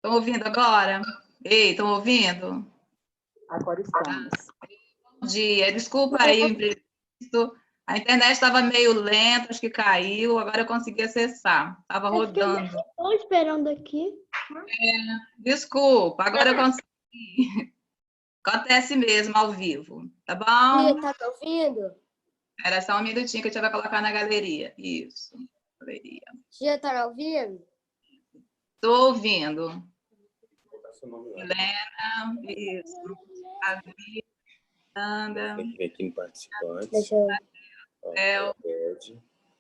Estão ouvindo agora? Ei, estão ouvindo? Agora estamos. Bom dia. Desculpa aí o imprevisto. A internet estava meio lenta, acho que caiu. Agora eu consegui acessar. Estava rodando. Estou esperando aqui. Desculpa, agora eu consegui. Acontece mesmo, ao vivo. Tá bom? Tá me ouvindo? Era só um minutinho que eu tinha que colocar na galeria. Isso. Galeria. Tia, tá me ouvindo? Estou ouvindo. Helena, isso. Adri, Anda. Tem que vir aqui em participantes. Deixa eu...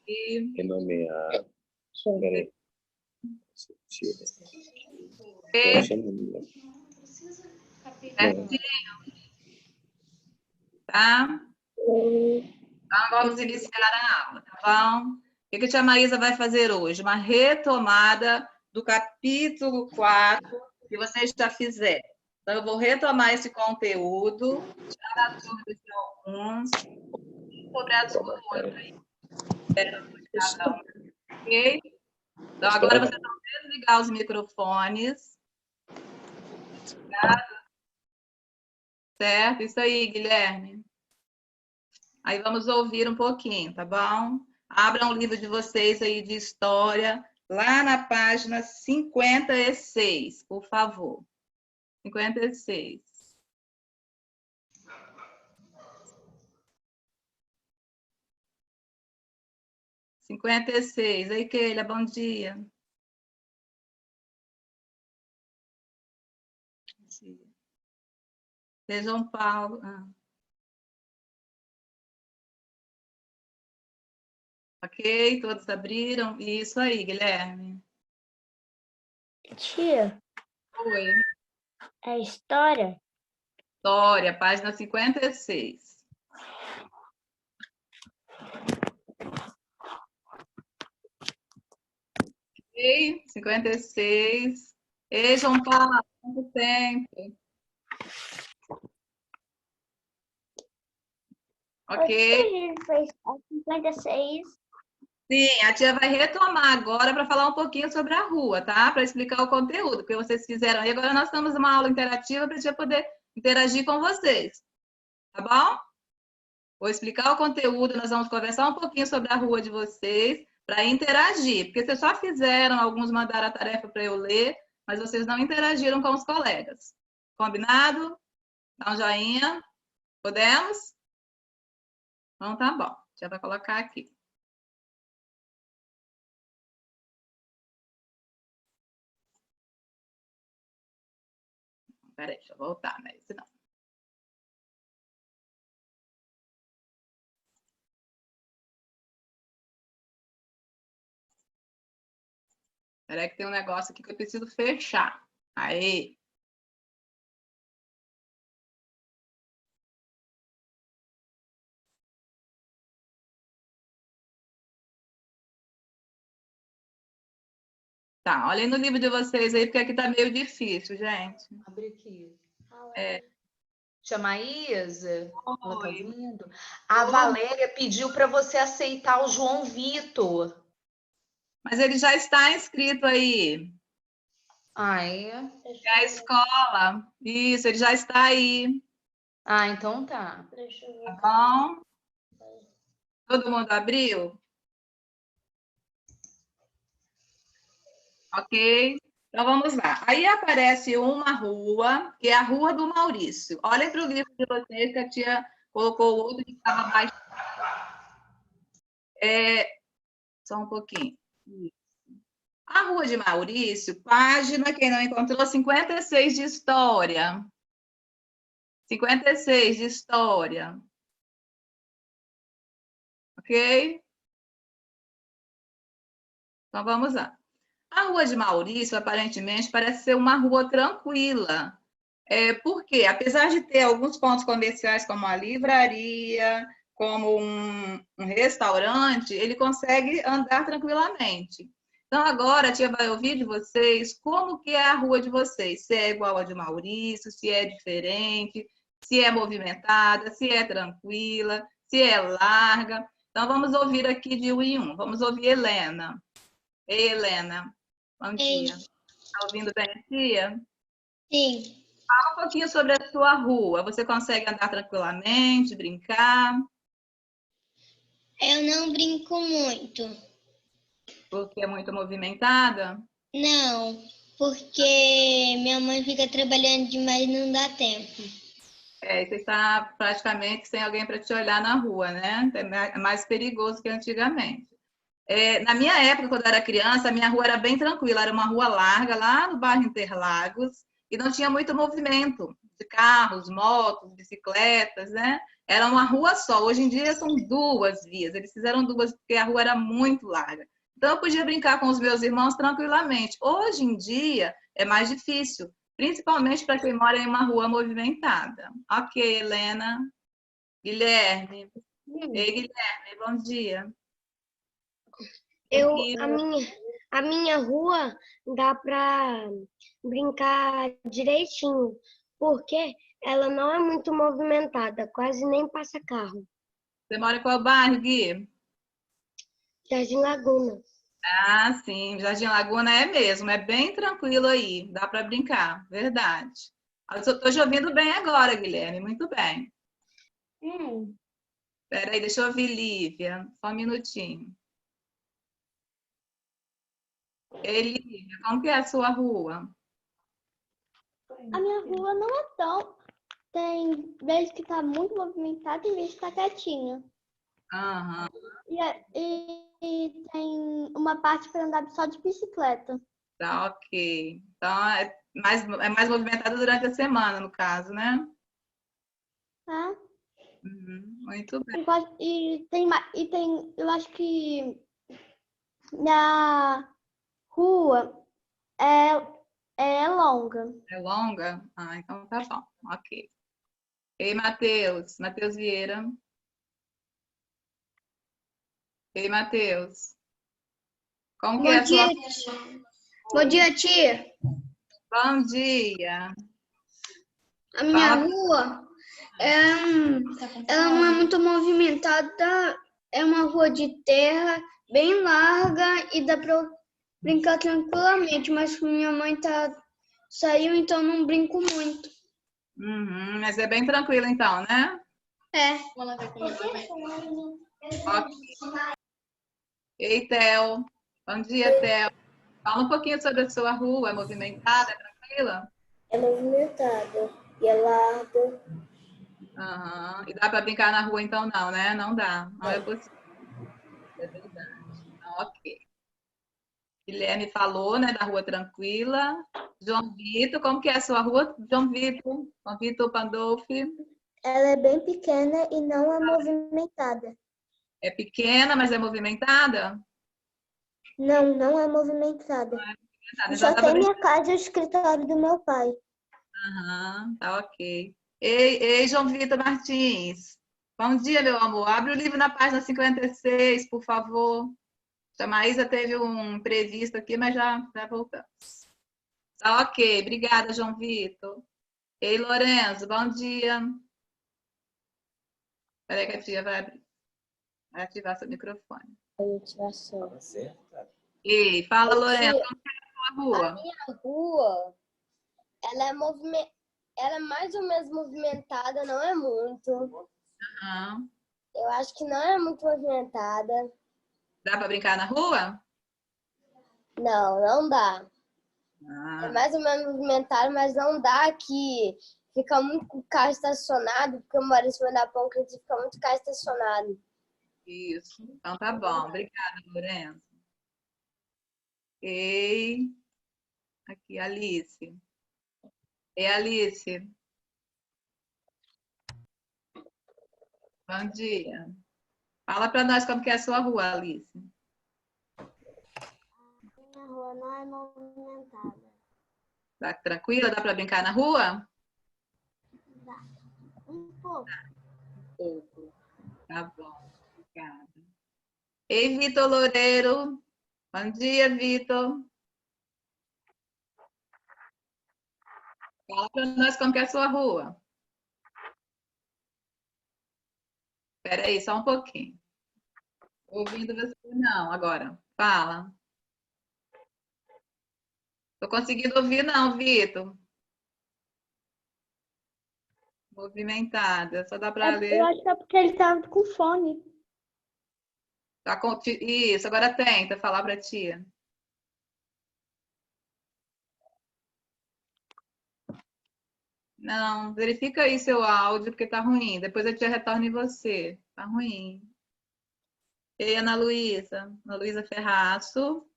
E Renomear. Deixa eu ver. Peraí. certinho, tá? Então, vamos iniciar a aula, tá bom? O que a tia Maísa vai fazer hoje? Uma retomada do capítulo 4 que vocês já fizeram. Então, eu vou retomar esse conteúdo, tirar dúvidas de alguns, sobre as outras aí. Ok? Então, agora vocês vão desligar os microfones. Certo? Isso aí, Guilherme. Aí vamos ouvir um pouquinho, tá bom? Abram o livro de vocês aí de história, lá na página 56, por favor. 56. Aí, Keila, bom dia. João Paulo. Ok, todos abriram? Isso aí, Guilherme. Tia, Oi. é história? História, página 56. Ok, 56. Ei, João Paulo, quanto tempo? Ok? A gente fez a 56. Sim, a tia vai retomar agora para falar um pouquinho sobre a rua, tá? Para explicar o conteúdo que vocês fizeram aí. Agora nós temos uma aula interativa para a tia poder interagir com vocês. Tá bom? Vou explicar o conteúdo, nós vamos conversar um pouquinho sobre a rua de vocês para interagir, porque vocês só fizeram, alguns mandaram a tarefa para eu ler, mas vocês não interagiram com os colegas. Combinado? Dá um joinha. Podemos? Então tá bom. Já vai colocar aqui. Peraí, deixa eu voltar, né? Senão... Peraí que tem um negócio aqui que eu preciso fechar. Aí. Tá, olhem no livro de vocês aí, porque aqui tá meio difícil, gente. Abre aqui. É. Tia Maísa, ela tá Oi. ouvindo? A Valéria pediu para você aceitar o João Vitor. Mas ele já está inscrito aí. Ah, é? É a escola. Isso, ele já está aí. Ah, então tá. Tá bom? Todo mundo abriu? Ok? Então vamos lá. Aí aparece uma rua, que é a Rua do Maurício. Olhem para o livro de vocês, que a tia colocou o outro que estava abaixo. Só um pouquinho. A Rua de Maurício, página, quem não encontrou, 56 de história. 56 de história. Ok? Então vamos lá. A Rua de Maurício, aparentemente, parece ser uma rua tranquila. Por quê? Apesar de ter alguns pontos comerciais, como a livraria, como um restaurante, ele consegue andar tranquilamente. Então, agora a tia vai ouvir de vocês como que é a rua de vocês. Se é igual a de Maurício, se é diferente, se é movimentada, se é tranquila, se é larga. Então, vamos ouvir aqui de um em um. Vamos ouvir Helena. Ei, Helena. Bom dia. Tá ouvindo bem a tia? Sim. Fala um pouquinho sobre a sua rua. Você consegue andar tranquilamente, brincar? Eu não brinco muito. Porque é muito movimentada? Não, porque minha mãe fica trabalhando demais e não dá tempo. Você está praticamente sem alguém para te olhar na rua, né? É mais perigoso que antigamente. Na minha época, quando eu era criança, a minha rua era bem tranquila. Era uma rua larga, lá no bairro Interlagos, e não tinha muito movimento de carros, motos, bicicletas, né? Era uma rua só. Hoje em dia são 2 vias. Eles fizeram 2 porque a rua era muito larga. Então, eu podia brincar com os meus irmãos tranquilamente. Hoje em dia, é mais difícil, principalmente para quem mora em uma rua movimentada. Ok, Helena. Guilherme. Ei, Guilherme, bom dia. A minha rua dá para brincar direitinho, porque ela não é muito movimentada, quase nem passa carro. Você mora em qual bairro, Gui? Jardim Laguna. Ah, sim, Jardim Laguna é mesmo, é bem tranquilo aí, dá para brincar, verdade. Eu estou te ouvindo bem agora, Guilherme, muito bem. Espera aí, deixa eu ouvir Lívia, só um minutinho. Ei, Lívia, como que é a sua rua? A minha rua não é tão. Tem vezes que tá muito movimentada e vezes que tá quietinha. Aham, E tem uma parte para andar só de bicicleta. tá ok. Então, é mais movimentada durante a semana, no caso, né? Tá? Muito bem. Eu acho que minha rua é longa. É longa? Ah, então tá bom, ok. Ei, Matheus, Matheus Vieira. Ei, Matheus, como que é a sua... Bom dia, tia. Bom dia. A minha Fala. rua ela não é muito movimentada, é uma rua de terra bem larga e dá para brincar tranquilamente, mas minha mãe saiu, então não brinco muito. Mas é bem tranquilo então, né? É. Ok. Ei, Theo. Bom dia, Theo. Fala um pouquinho sobre a sua rua. É movimentada, é tranquila? É movimentada e é larga. Aham. E dá para brincar na rua então não, né? Não dá. Não é possível. É verdade. Então, ok. Guilherme falou, né, da rua tranquila. João Vitor, como que é a sua rua? João Vitor. João Vitor Pandolfi. Ela é bem pequena e não é movimentada. É pequena, mas é movimentada? Não, não é movimentada. Então Só dá tem para minha casa e o escritório do meu pai. Aham, tá ok. Ei, João Vitor Martins. Bom dia, meu amor. Abre o livro na página 56, por favor. A Maísa teve um imprevisto aqui, mas já voltamos. Tá ok. Obrigada, João Vitor. Ei, Lorenzo, bom dia. Espera aí que a tia vai ativar seu microfone. Tá certo? Ei, fala, Lorenzo, como é a sua rua? A rua, ela é mais ou menos movimentada, não é muito. Aham. Eu acho que não é muito movimentada. Dá para brincar na rua? Não, não dá. É Ah, mais ou menos movimentada, mas não dá que fica muito carro estacionado, porque eu moro em cima da ponte e fica muito carro estacionado. isso. Então tá bom. Obrigada, Lorenzo. Ei, aqui, Alice. Ei, Alice. Bom dia. Fala para nós como que é a sua rua, Alice. Minha rua não é movimentada. Tá tranquila? Dá para brincar na rua? Um pouco. Pouco. Tá bom. Obrigada. Ei, Vitor Loureiro. Bom dia, Vitor. Fala para nós como que é a sua rua. Espera aí, só um pouquinho. Ouvindo você não, agora. Fala. Tô conseguindo ouvir não, Vitor. Movimentada, só dá para ler. Eu acho que é porque ele estava com fone. Tá Isso, agora tenta falar para tia. Não, verifica aí seu áudio, porque tá ruim. Depois a tia retorna em você. Tá ruim. E Ana Luísa? Ana Luísa Ferraço.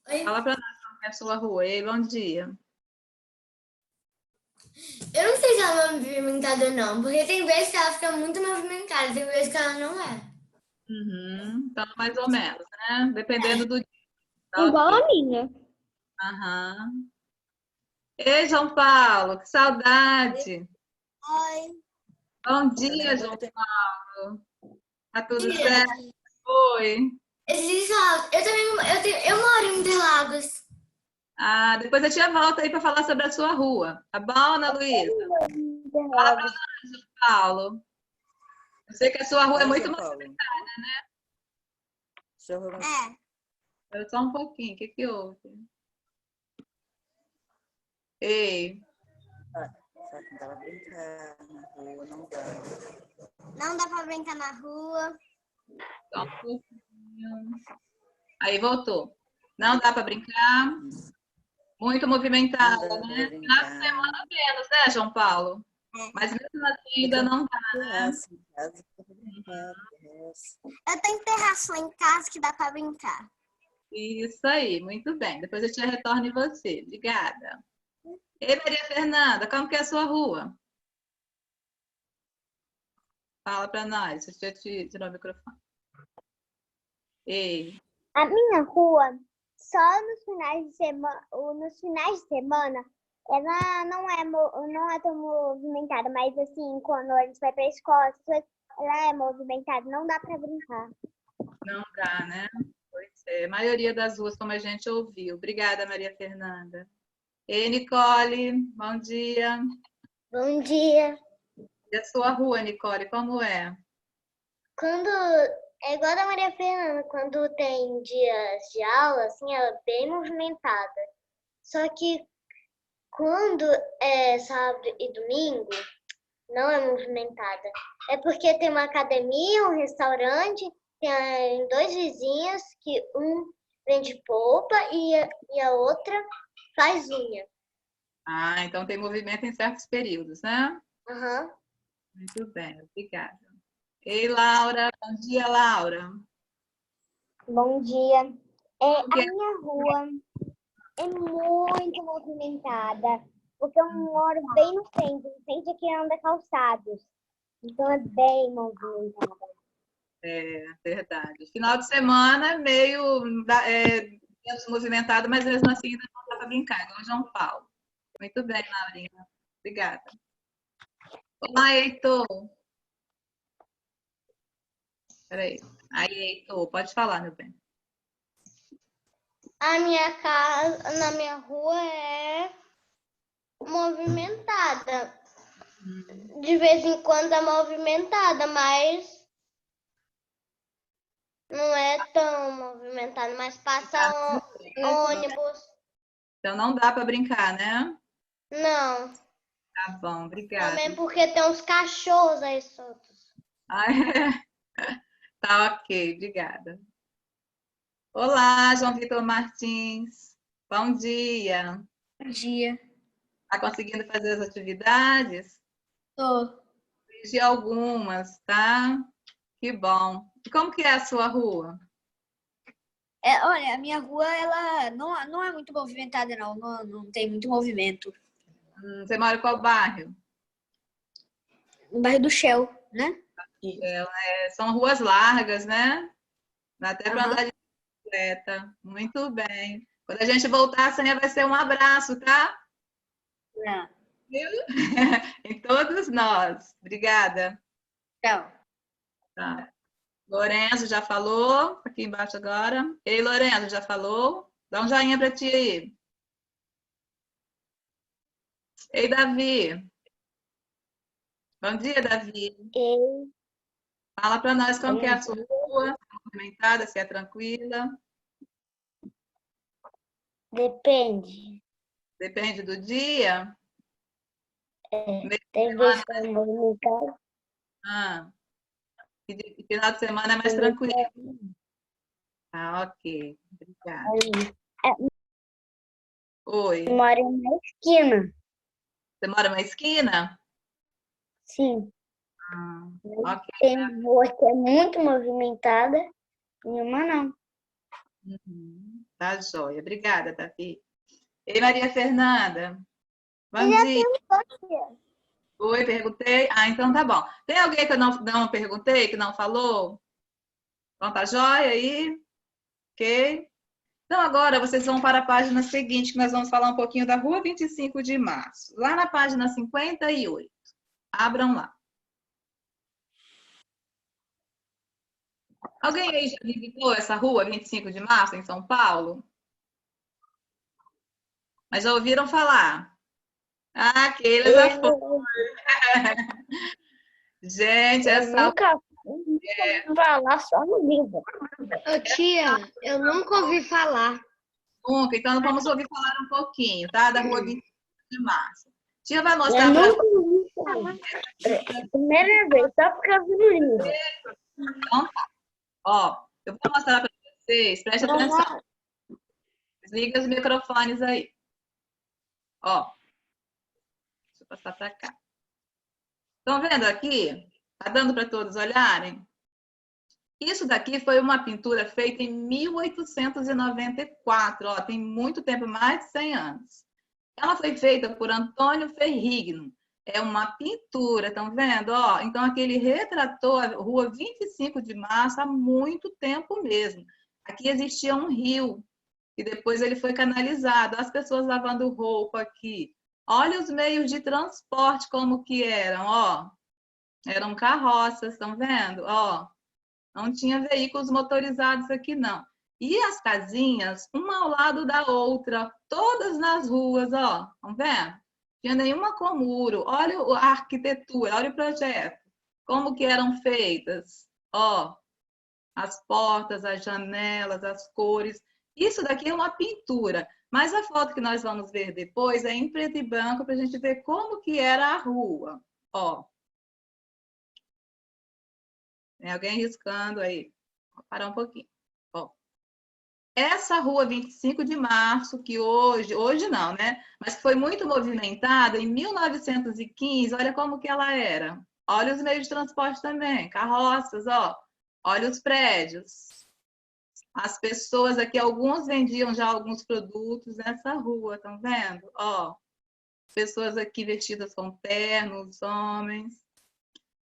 Oi. Fala para nós como é a sua rua. Ei, bom dia. Eu não sei se ela é movimentada ou não, porque tem vezes que ela fica muito movimentada, tem vezes que ela não é. Então, mais ou menos, né? Dependendo do dia. Tá Igual ok. a minha. Aham. Ei, João Paulo, que saudade. Oi. Bom dia, João Paulo. Tá tudo certo? Oi. Eu também eu moro em Interlagos. Ah, depois a tia volta aí para falar sobre a sua rua. Tá bom, Ana Luísa? Fala para nós, João Paulo. Eu sei que a sua rua é muito movimentada, né? Espera só um pouquinho. O que que houve? Ei. Só que dá pra brincar na rua, não dá. Não dá pra brincar na rua. Só um pouquinho. Aí, voltou. Não dá para brincar. Muito movimentada, Não dá né? pra Final de brincar. semana menos, né, João Paulo? Mas mesmo assim ainda não dá. Terraço em casa, dá pra brincar, terraço. Eu tenho terraço lá em casa que dá pra brincar. Isso aí, muito bem. Depois eu te retorno em você. Obrigada. Ei, Maria Fernanda, como que é a sua rua? Fala para nós. Deixa eu te tirar o microfone. Ei. A minha rua, só nos finais de semana, ela não é tão movimentada, mas assim, quando a gente vai para a escola, ela é movimentada, não dá para brincar. Não dá, né? Pois é. A maioria das ruas, como a gente ouviu. Obrigada, Maria Fernanda. Ei, Nicole, bom dia. Bom dia. E a sua rua, Nicole, como é? É igual a da Maria Fernanda, quando tem dias de aula, assim, ela é bem movimentada. Só que quando é sábado e domingo, não é movimentada. É porque tem uma academia, um restaurante, tem dois vizinhos que um vende polpa e a outra faz unha. Ah, então tem movimento em certos períodos, né? Uhum. Muito bem, obrigada. Ei, Laura. Bom dia, Laura. Bom dia. Como que A é? minha rua é muito movimentada, porque eu moro bem no centro aqui anda calçados. Então é bem movimentada. É verdade. Final de semana é meio menos movimentado, mas mesmo assim ainda não dá para brincar, igual o João Paulo. Muito bem, Laurinha. Obrigada. Olá, Heitor. Peraí. Aí, Heitor, pode falar, meu bem. A minha casa, na minha rua é movimentada. De vez em quando é movimentada, mas não é tão movimentada, mas passa ônibus. Então não dá para brincar, né? Não, Tá bom, obrigada. também porque tem uns cachorros aí soltos. Ah, é? Tá ok, obrigada. Olá, João Vitor Martins. Bom dia. Bom dia. Tá conseguindo fazer as atividades? Tô. Corrigi algumas, tá? Que bom. E como que é a sua rua? Olha, a minha rua, ela não é muito movimentada, não tem muito movimento. Você mora em qual bairro? No bairro do Shell, né? São ruas largas, né? Dá até para Aham. andar de bicicleta. Muito bem. Quando a gente voltar, a Sânia vai ser um abraço, tá? É. Viu? Em todos nós. Obrigada. Tchau. Tá. Lorenzo já falou, aqui embaixo agora. Ei, Lorenzo, já falou? Dá um joinha para ti aí. Ei, Davi. Bom dia, Davi. Ei, Fala para nós como que é a sua rua? Se é movimentada, se é tranquila? Depende. Depende do dia? Meio de Tem semana, vezes que é movimentado, ah, e final de semana é mais tranquilo. Ah, ok. Obrigada. Oi. mora em uma esquina. Você mora numa esquina? Sim. Ah, ok. Tem rua que é muito movimentada e uma não. Uhum. Tá joia. Obrigada, Davi. Ei, Maria Fernanda. Bom Eu já dia. perguntei. Oi, perguntei. Ah, então tá bom. Tem alguém que eu não perguntei, que não falou? Então tá joia aí? Ok. Então agora vocês vão para a página seguinte, que nós vamos falar um pouquinho da Rua 25 de Março. Lá na página 58. Abram lá. Alguém aí já visitou essa Rua 25 de Março, em São Paulo? Mas já ouviram falar? Ah, Keila já foi. Gente, Eu essa nunca ouvi falar, só no livro. Ô, tia, eu nunca ouvi falar. nunca, então vamos ouvir falar um pouquinho, tá? Da Rua 25 de Março. Tia vai Eu mostrar para nunca ouvi falar. Primeira vez, só porque eu vi no livro. então, tá. Ó, eu vou mostrar para vocês, preste atenção. Desliga os microfones aí. Ó, deixa eu passar para cá. Estão vendo aqui? Tá dando para todos olharem? Isso daqui foi uma pintura feita em 1894, ó, tem muito tempo, mais de 100 anos. Ela foi feita por Antônio Ferrigno. É uma pintura, estão vendo? Ó, então, aqui ele retratou a Rua 25 de Março há muito tempo mesmo. Aqui existia um rio, e depois ele foi canalizado. As pessoas lavando roupa aqui. Olha os meios de transporte como que eram, ó. Eram carroças, estão vendo? Ó, não tinha veículos motorizados aqui, não. E as casinhas, uma ao lado da outra, todas nas ruas, ó. Estão vendo? Não tinha nenhuma com muro. Olha a arquitetura, olha o projeto. Como que eram feitas. Ó, as portas, as janelas, as cores. Isso daqui é uma pintura. Mas a foto que nós vamos ver depois é em preto e branco para a gente ver como que era a rua. Ó. Tem alguém riscando aí. Vou parar um pouquinho. Ó. Essa Rua 25 de Março, que hoje não, né? Mas que foi muito movimentada, em 1915, olha como que ela era. Olha os meios de transporte também, carroças, ó. Olha os prédios. As pessoas aqui, alguns vendiam já alguns produtos nessa rua, estão vendo? Ó, pessoas aqui vestidas com ternos, homens.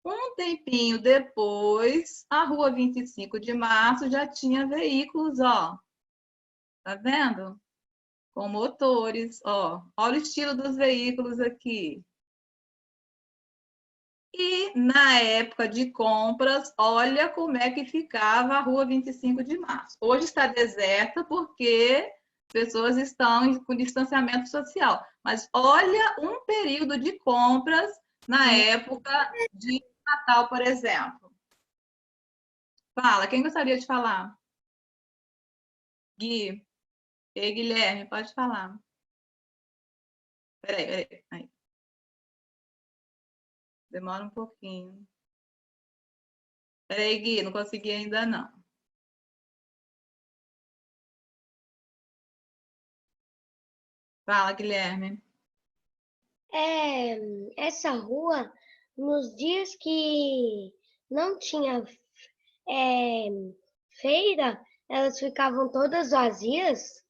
Um tempinho depois, a Rua 25 de Março já tinha veículos, ó. Tá vendo? Com motores, ó. Olha o estilo dos veículos aqui. E na época de compras, olha como é que ficava a Rua 25 de Março. Hoje está deserta porque pessoas estão com distanciamento social. Mas olha um período de compras na época de Natal, por exemplo. Fala, quem gostaria de falar? Gui. Ei, Guilherme, pode falar. Peraí. Aí. Demora um pouquinho. Peraí, Gui, não consegui ainda não. Fala, Guilherme. Essa rua, nos dias que não tinha feira, elas ficavam todas vazias.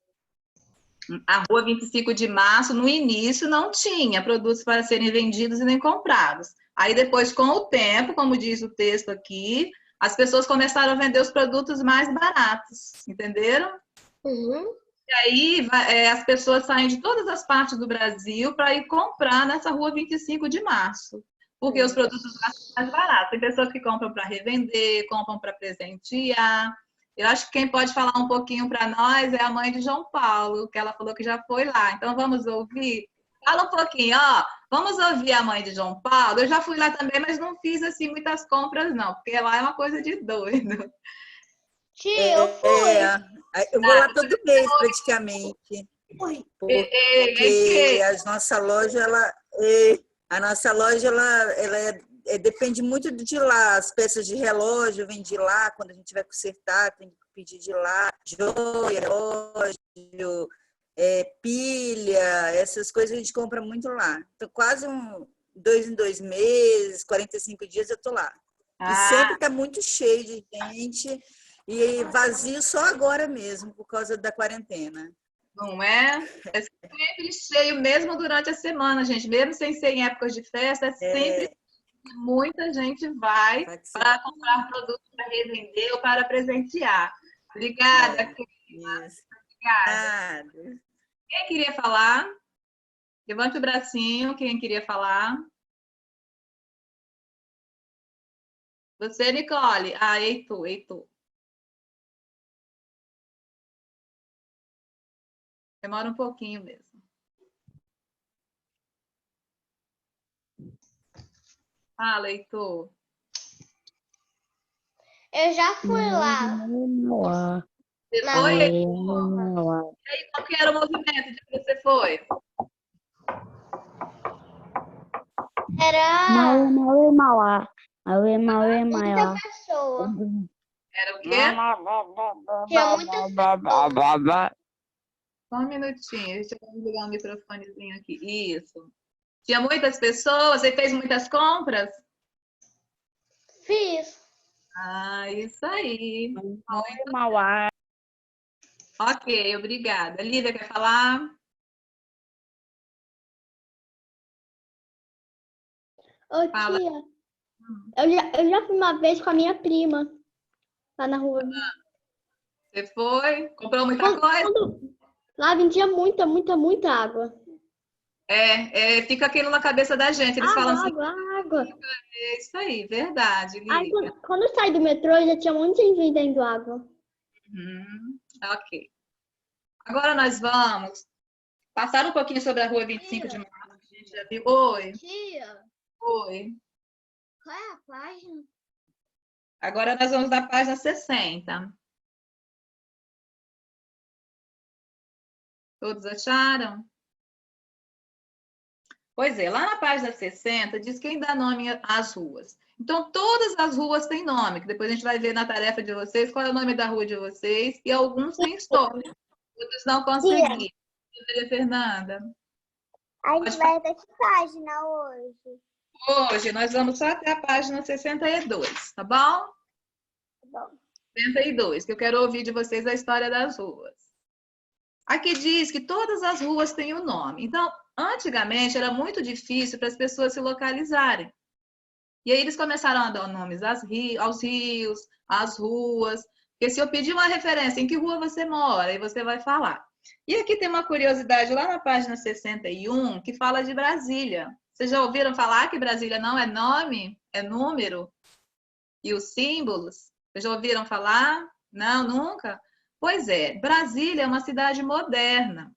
A Rua 25 de Março, no início, não tinha produtos para serem vendidos e nem comprados. Aí depois, com o tempo, como diz o texto aqui, as pessoas começaram a vender os produtos mais baratos, entenderam? Uhum. E aí as pessoas saem de todas as partes do Brasil para ir comprar nessa Rua 25 de Março, porque os produtos lá são mais baratos. Tem pessoas que compram para revender, compram para presentear. Eu acho que quem pode falar um pouquinho para nós é a mãe de João Paulo, que ela falou que já foi lá. Então vamos ouvir? Fala um pouquinho, ó. Vamos ouvir a mãe de João Paulo. Eu já fui lá também, mas não fiz assim muitas compras não, porque lá é uma coisa de doido. Tia, eu fui. Eu vou lá todo mês, praticamente. Porque a nossa loja, depende muito de lá. As peças de relógio vêm de lá, quando a gente vai consertar, tem que pedir de lá. Joia, relógio, pilha, essas coisas a gente compra muito lá. Então, quase 2 em 2 meses, 45 dias eu tô lá. E sempre está muito cheio de gente e vazio só agora mesmo, por causa da quarentena. Não é? É sempre cheio, mesmo durante a semana, gente. Mesmo sem ser em épocas de festa, é sempre muita gente vai para comprar produtos para revender ou para presentear. Obrigada, querida. Obrigada. Quem queria falar? Levante o bracinho, quem queria falar? Você, Nicole. Heitor. Demora um pouquinho mesmo. Fala, Heitor. Eu já fui lá. Você foi, Heitor? E aí, qual que era o movimento de que você foi? Era Mauê, muita pessoa. Era o quê? Tinha muitas pessoas. Só um minutinho, deixa eu ligar o microfonezinho aqui. Isso. Tinha muitas pessoas? Você fez muitas compras? Fiz. Isso aí. Mauá. Ok, obrigada. Lívia, quer falar? Ô, Fala. tia, eu já fui uma vez com a minha prima lá na rua. Você foi? Comprou muita coisa? Lá vendia muita água. Fica aquilo na cabeça da gente. Eles falam assim, Água. é isso aí, verdade, Aí, Lívia. quando eu saí do metrô, já tinha um monte de gente vendendo água. Ok. Agora nós vamos passar um pouquinho sobre a rua 25 de março. A gente já viu. Oi. Tia, Oi. qual é a página? Agora nós vamos na página 60. Todos acharam? Pois é, lá na página 60 diz quem dá nome às ruas. Então, todas as ruas têm nome, que depois a gente vai ver na tarefa de vocês qual é o nome da rua de vocês, e alguns têm história, outros não conseguiram. Maria Fernanda. A gente vai até que página hoje? Hoje nós vamos só até a página 62, tá bom? Tá bom. 62, que eu quero ouvir de vocês a história das ruas. Aqui diz que todas as ruas têm um nome. Então, antigamente era muito difícil para as pessoas se localizarem. E aí eles começaram a dar nomes aos rios, às ruas. Porque se eu pedir uma referência em que rua você mora, aí você vai falar. E aqui tem uma curiosidade lá na página 61 que fala de Brasília. Vocês já ouviram falar que Brasília não é nome, é número? E os símbolos? Vocês já ouviram falar? Não, nunca? Pois é, Brasília é uma cidade moderna.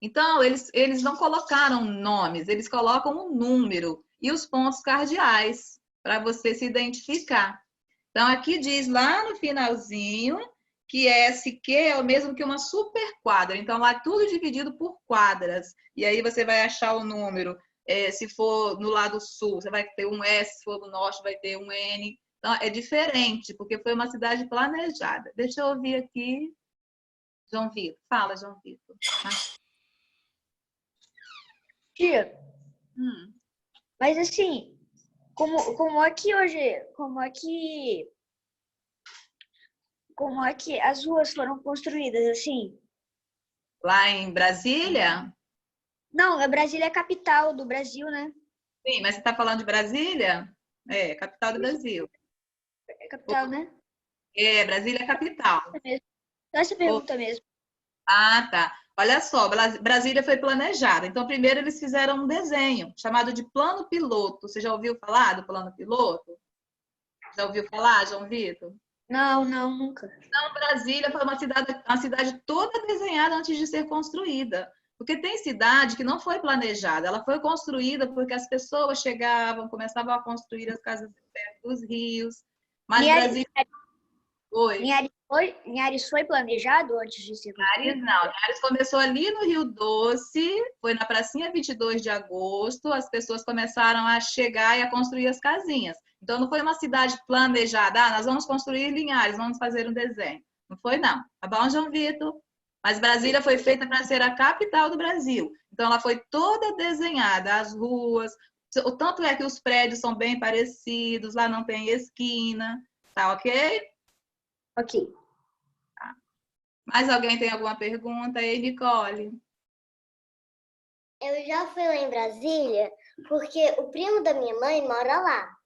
Então, eles não colocaram nomes, eles colocam um número e os pontos cardeais para você se identificar. Então, aqui diz lá no finalzinho que SQ é o mesmo que uma superquadra. Então, lá é tudo dividido por quadras. E aí você vai achar o número. Se for no lado sul, você vai ter um S, se for no norte, vai ter um N. Então, é diferente, porque foi uma cidade planejada. Deixa eu ouvir aqui. João Vitor. Fala, João Vitor. Tia, mas assim, como é que hoje, como é que as ruas foram construídas assim? Lá em Brasília? Não, a Brasília é a capital do Brasil, né? Sim, mas você está falando de Brasília? É, capital do Brasil. É capital, né? Brasília é capital. Essa pergunta mesmo. Ah, tá. Olha só, Brasília foi planejada. Então, primeiro eles fizeram um desenho chamado de plano piloto. Você já ouviu falar do plano piloto? Já ouviu falar, João Vitor? Não, nunca. Então, Brasília foi uma cidade toda desenhada antes de ser construída. Porque tem cidade que não foi planejada, ela foi construída porque as pessoas chegavam, começavam a construir as casas perto dos rios. Mas Brasília... Oi. Linhares foi planejado antes de ser Linhares não. Linhares começou ali no Rio Doce, foi na pracinha 22 de agosto, as pessoas começaram a chegar e a construir as casinhas. Então, não foi uma cidade planejada, nós vamos construir Linhares, vamos fazer um desenho. Não foi, não. Tá bom, João Vitor? Mas Brasília foi feita para ser a capital do Brasil. Então, ela foi toda desenhada, as ruas, o tanto é que os prédios são bem parecidos, lá não tem esquina, tá ok? Ok. Mais alguém tem alguma pergunta aí, Nicole? Eu já fui lá em Brasília, porque o primo da minha mãe mora lá.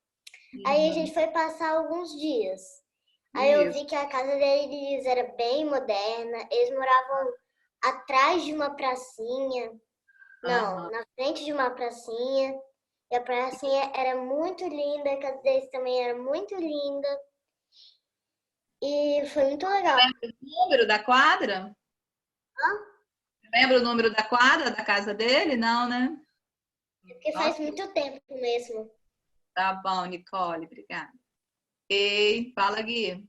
Aí a gente foi passar alguns dias. Aí eu vi que a casa deles era bem moderna. Eles moravam atrás de uma pracinha. Não, na frente de uma pracinha. E a pracinha era muito linda, a casa deles também era muito linda. E foi muito legal. Lembra o número da quadra? Lembra o número da quadra da casa dele? Não, né? Porque faz muito tempo mesmo. Tá bom, Nicole, obrigada. Ei, fala, Gui.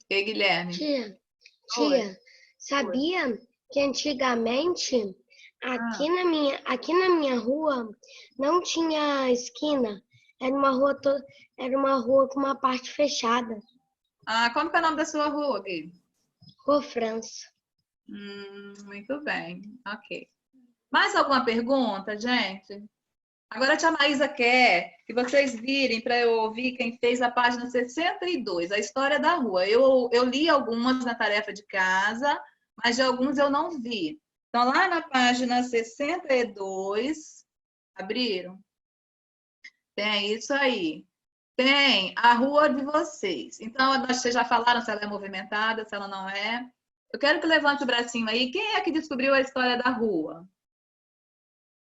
Ei, Guilherme. Tia, sabia que antigamente aqui na minha rua não tinha esquina, era uma rua com uma parte fechada. Como que é o nome da sua rua, Gui? Rua França. Muito bem, ok. Mais alguma pergunta, gente? Agora a tia Maísa quer que vocês virem para eu ouvir quem fez a página 62, a história da rua. Eu li algumas na tarefa de casa, mas de alguns eu não vi. Então, lá na página 62, abriram? Tem isso aí. Tem a rua de vocês. Então, vocês já falaram se ela é movimentada, se ela não é. Eu quero que levante o bracinho aí. Quem é que descobriu a história da rua?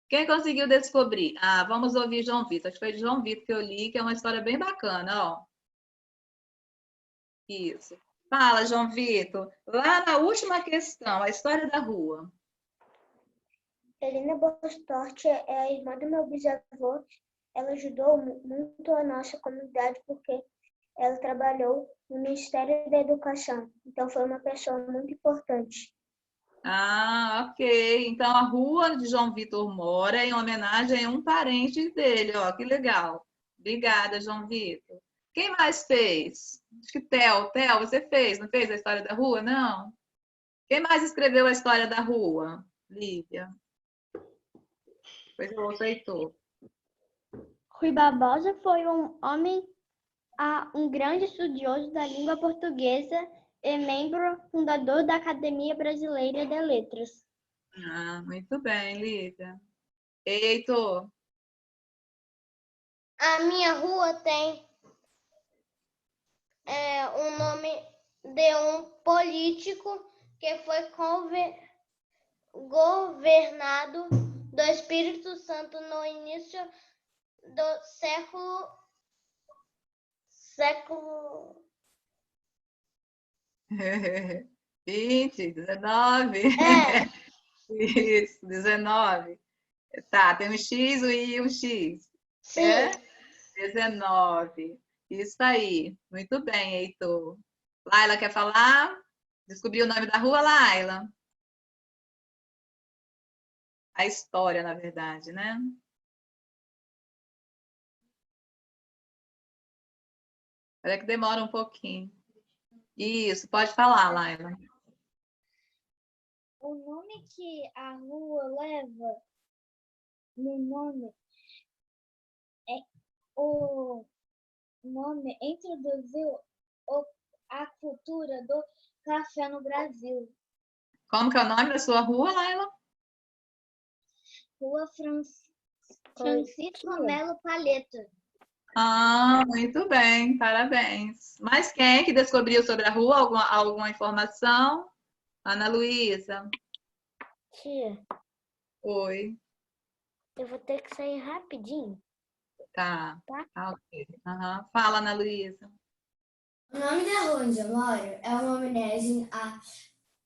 Quem conseguiu descobrir? Vamos ouvir João Vitor. Acho que foi de João Vitor que eu li, que é uma história bem bacana, ó. Isso. Fala, João Vitor. Lá na última questão, a história da rua. Helena Bostort é a irmã do meu bisavô. Ela ajudou muito a nossa comunidade porque ela trabalhou no Ministério da Educação. Então, foi uma pessoa muito importante. Ok. Então, a rua onde João Vitor mora é em homenagem a um parente dele. Ó, que legal. Obrigada, João Vitor. Quem mais fez? Acho que Theo, você fez, não fez a história da rua? Não? Quem mais escreveu a história da rua? Lívia. Pois eu aceitou. Rui Barbosa foi um homem, um grande estudioso da língua portuguesa e membro fundador da Academia Brasileira de Letras. Muito bem, Lívia. Heitor. A minha rua tem o nome de um político que foi governado do Espírito Santo no início do século 20, 19. Isso, 19. Tá, tem um X, o I e um X. Sim. 19. Isso aí. Muito bem, Heitor. Laila quer falar? Descobriu o nome da rua, Laila? A história, na verdade, né? Olha que demora um pouquinho. Isso, pode falar, Laila. O nome que a rua leva no nome o nome introduziu a cultura do café no Brasil. Como que é o nome da sua rua, Laila? Rua Francisco Melo Palheta. Muito bem, parabéns. Mas quem que descobriu sobre a rua? Alguma informação? Ana Luísa. Tia, Oi. eu vou ter que sair rapidinho. Tá. Ok. Fala, Ana Luísa. O nome da rua onde eu moro é uma homenagem à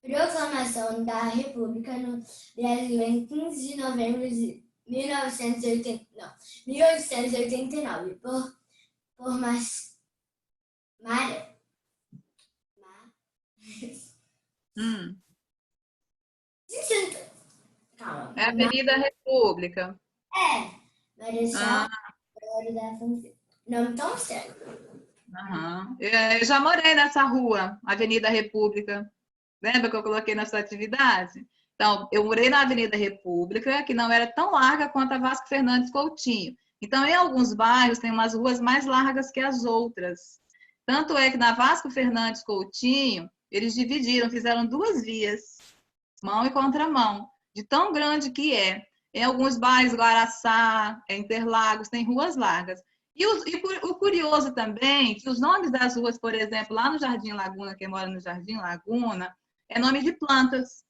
proclamação da República no Brasil em 15 de novembro de 1889, por Calma. É Avenida República. Marechal Deodoro da Fonseca. Nome tão sério. Eu já morei nessa rua, Avenida República. Lembra que eu coloquei na sua atividade? Então, eu morei na Avenida República, que não era tão larga quanto a Vasco Fernandes Coutinho. Então, em alguns bairros, tem umas ruas mais largas que as outras. Tanto é que na Vasco Fernandes Coutinho, eles dividiram, fizeram 2 vias, mão e contramão, de tão grande que é. Em alguns bairros, Guaraçá, Interlagos, tem ruas largas. E o curioso também, que os nomes das ruas, por exemplo, lá no Jardim Laguna, quem mora no Jardim Laguna, é nome de plantas.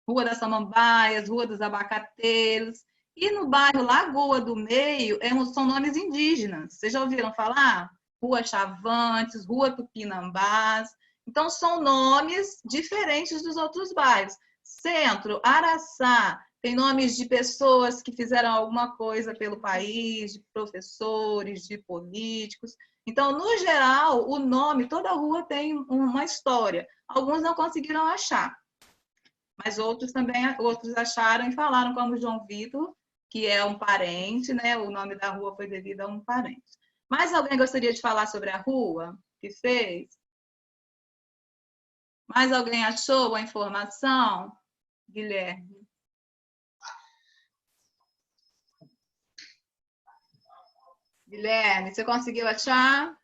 Rua das Samambaias, Rua dos Abacateiros. E no bairro Lagoa do Meio, são nomes indígenas. Vocês já ouviram falar? Rua Chavantes, Rua Tupinambás. Então, são nomes diferentes dos outros bairros. Centro, Araçá, tem nomes de pessoas que fizeram alguma coisa pelo país, de professores, de políticos. Então, no geral, o nome, toda rua tem uma história. Alguns não conseguiram achar, mas outros acharam e falaram, como João Vitor, que é um parente, né? O nome da rua foi devido a um parente. Mais alguém gostaria de falar sobre a rua que fez? Mais alguém achou a informação? Guilherme. Guilherme, você conseguiu achar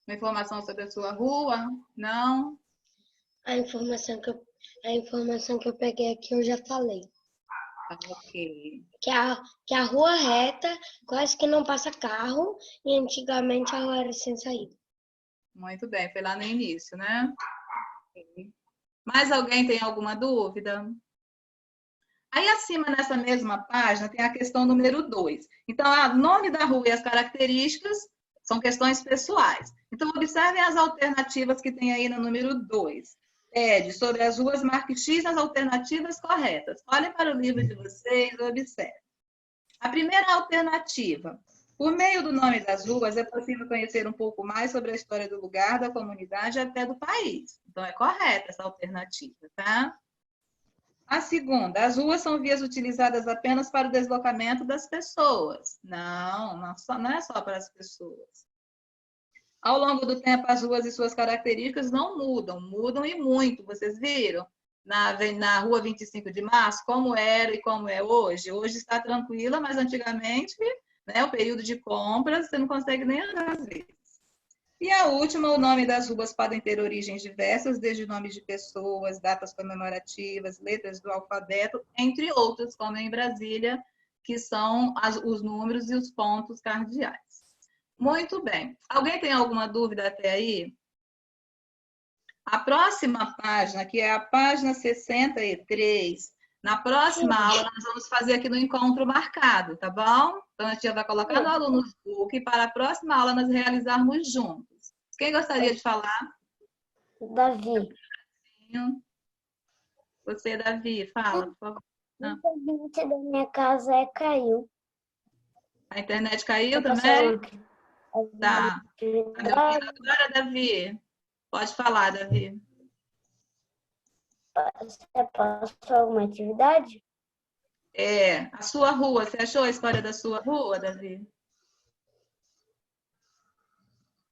uma informação sobre a sua rua? Não? A informação que eu peguei aqui eu já falei. Ok. Que a rua reta quase que não passa carro e antigamente a rua era sem saída. Muito bem, foi lá no início, né? Ok. Mais alguém tem alguma dúvida? Aí, acima, nessa mesma página, tem a questão número 2. Então, o nome da rua e as características são questões pessoais. Então, observem as alternativas que tem aí no número 2. Pede sobre as ruas, marque X nas alternativas corretas. Olhem para o livro de vocês e observem. A primeira alternativa. Por meio do nome das ruas, é possível conhecer um pouco mais sobre a história do lugar, da comunidade e até do país. Então, é correta essa alternativa, tá? A segunda, as ruas são vias utilizadas apenas para o deslocamento das pessoas. Não é só para as pessoas. Ao longo do tempo, as ruas e suas características não mudam e muito. Vocês viram? Na rua 25 de março, como era e como é hoje. Hoje está tranquila, mas antigamente, né, o período de compras, você não consegue nem andar às vezes. E a última, o nome das ruas podem ter origens diversas, desde nomes de pessoas, datas comemorativas, letras do alfabeto, entre outras, como em Brasília, que são os números e os pontos cardeais. Muito bem. Alguém tem alguma dúvida até aí? A próxima página, que é a página 63, na próxima aula nós vamos fazer aqui no encontro marcado, tá bom? Então a gente vai colocar no Alunos Book para a próxima aula nós realizarmos juntos. Quem gostaria de falar? Davi. Você, Davi, fala, por favor. A internet da minha casa caiu. A internet caiu também? Tá. Tá me ouvindo agora, Davi? Pode falar, Davi. Você passou alguma atividade? A sua rua, você achou a história da sua rua, Davi?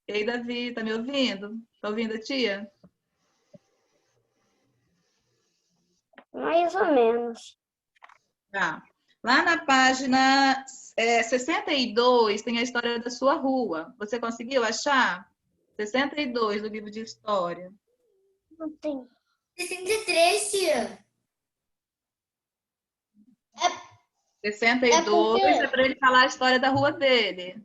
Ei, Davi, tá me ouvindo? Tá ouvindo a tia? Mais ou menos. Tá. Lá na página 62 tem a história da sua rua. Você conseguiu achar? 62 do livro de história. Não tem. 63, tia. 62 é para ele falar a história da rua dele.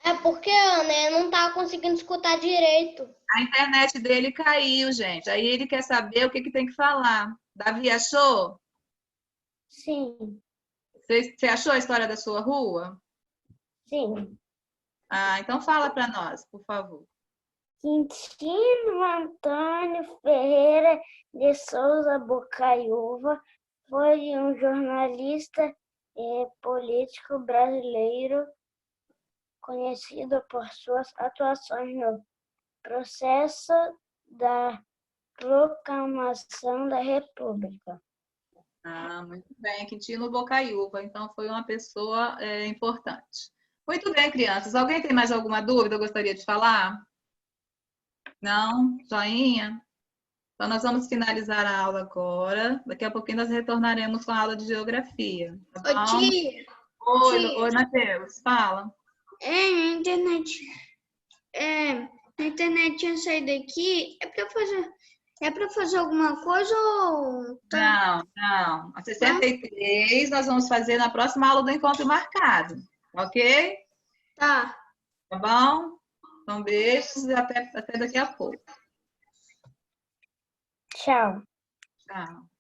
É porque eu não estava conseguindo escutar direito. A internet dele caiu, gente. Aí ele quer saber o que tem que falar. Davi, achou? Sim. Você achou a história da sua rua? Sim. Ah, então fala para nós, por favor. Quintino Antônio Ferreira de Souza Bocaiúva foi um jornalista e político brasileiro conhecido por suas atuações no processo da proclamação da República. Ah, muito bem. Quintino Bocaiúva. Então, foi uma pessoa importante. Muito bem, crianças. Alguém tem mais alguma dúvida? Gostaria de falar? Não? Joinha? Então, nós vamos finalizar a aula agora. Daqui a pouquinho nós retornaremos com a aula de geografia. Tá bom? Ô, tia, Oi, Matheus. Fala. Na internet tinha saído aqui. É para fazer alguma coisa ou Não, não. A 63 nós vamos fazer na próxima aula do encontro marcado. Ok? tá? Tá bom? Então, beijos e até daqui a pouco. Tchau. Tchau.